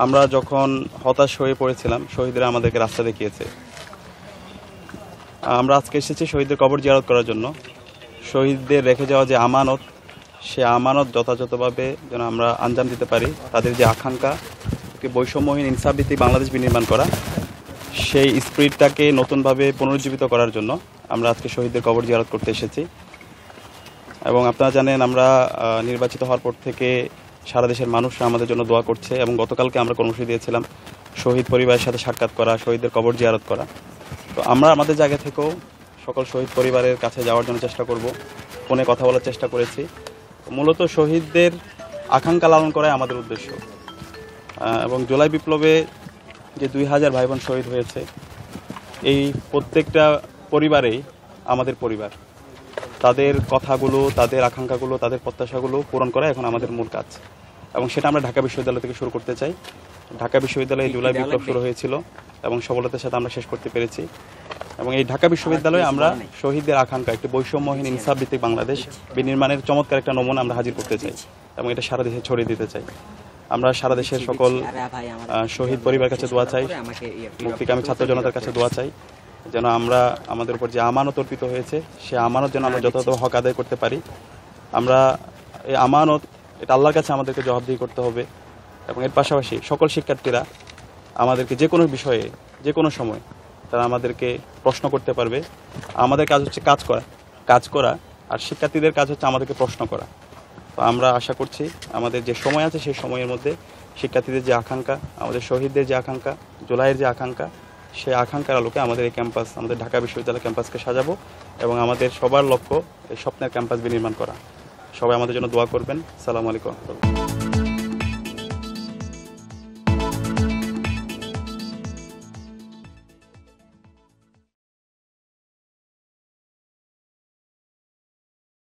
আমরা যখন হতাশ হয়ে পড়েছিলাম, শহীদরা আমাদেরকে রাস্তা দেখিয়েছে। আমরা আজকে এসেছি শহীদদের কবর জিয়ারত করার জন্য। শহীদদের রেখে যাওয়া যে আমানত, সে আমানত যথাযথভাবে যেন আমরা আঞ্জাম দিতে পারি। তাদের যে আকাঙ্ক্ষা, বৈষম্যহীন ইনসাফভিত্তিক বাংলাদেশ বিনির্মাণ করা, সেই স্পিরিটটাকে নতুনভাবে পুনরুজ্জীবিত করার জন্য আমরা আজকে শহীদদের কবর জিয়ারত করতে এসেছি। এবং আপনারা জানেন, আমরা নির্বাচিত হওয়ার পর থেকে সারা দেশের মানুষরা আমাদের জন্য দোয়া করছে। এবং গতকালকে আমরা কর্মসূচি দিয়েছিলাম শহীদ পরিবারের সাথে সাক্ষাৎ করা, শহীদদের কবর জিয়ারত করা। তো আমরা আমাদের জায়গা থেকেও সকল শহীদ পরিবারের কাছে যাওয়ার জন্য চেষ্টা করব, ফোনে কথা বলার চেষ্টা করেছি। মূলত শহীদদের আকাঙ্ক্ষা লালন করাই আমাদের উদ্দেশ্য। এবং জুলাই বিপ্লবে যে 2000 ভাই বোন শহীদ হয়েছে, এই প্রত্যেকটা পরিবারেই আমাদের পরিবার। তাদের কথাগুলো, তাদের আকাঙ্ক্ষাগুলো, তাদের প্রত্যাশাগুলো পূরণ করা এখন আমাদের মূল কাজ। এবং সেটা আমরা ঢাকা বিশ্ববিদ্যালয় থেকে শুরু করতে চাই। ঢাকা বিশ্ববিদ্যালয়ে জুলাই বিপ্লব শুরু হয়েছিল এবং সফলতার সাথে আমরা শেষ করতে পেরেছি। এবং এই ঢাকা বিশ্ববিদ্যালয়ে আমরা শহীদদের আকাঙ্ক্ষা, একটি বৈষম্যহীন ইনসাফভিত্তিক বাংলাদেশ বিনির্মাণের চমৎকার একটা নমুনা আমরা হাজির করতে চাই এবং এটা সারা দেশে ছড়িয়ে দিতে চাই। আমরা সারা দেশের সকল শহীদ পরিবারের কাছে দোয়া চাই, মুক্তিকামী ছাত্র জনতার কাছে দোয়া চাই, যেন আমরা আমাদের উপর যে আমানত অর্পিত হয়েছে, সে আমানত যেন আমরা যথাযথ হক আদায় করতে পারি। আমরা এই আমানত, এটা আল্লাহর কাছে আমাদেরকে জবাবদিহি করতে হবে। এবং এর পাশাপাশি সকল শিক্ষার্থীরা আমাদেরকে যে কোনো বিষয়ে, যে কোনো সময় তারা আমাদেরকে প্রশ্ন করতে পারবে। আমাদের কাজ হচ্ছে কাজ করা, আর শিক্ষার্থীদের কাজ হচ্ছে আমাদেরকে প্রশ্ন করা। তো আমরা আশা করছি আমাদের যে সময় আছে সেই সময়ের মধ্যে শিক্ষার্থীদের যে আকাঙ্ক্ষা, আমাদের শহীদদের যে আকাঙ্ক্ষা, জুলাইয়ের যে আকাঙ্ক্ষা, সেই আকাঙ্ক্ষার আলোকে আমাদের এই ক্যাম্পাস, আমাদের ঢাকা বিশ্ববিদ্যালয় ক্যাম্পাসকে সাজাবো এবং আমাদের সবার লক্ষ্য এই স্বপ্নের ক্যাম্পাস বিনির্মাণ করা। সবাই আমাদের জন্য দোয়া করবেন। আসসালামু আলাইকুম।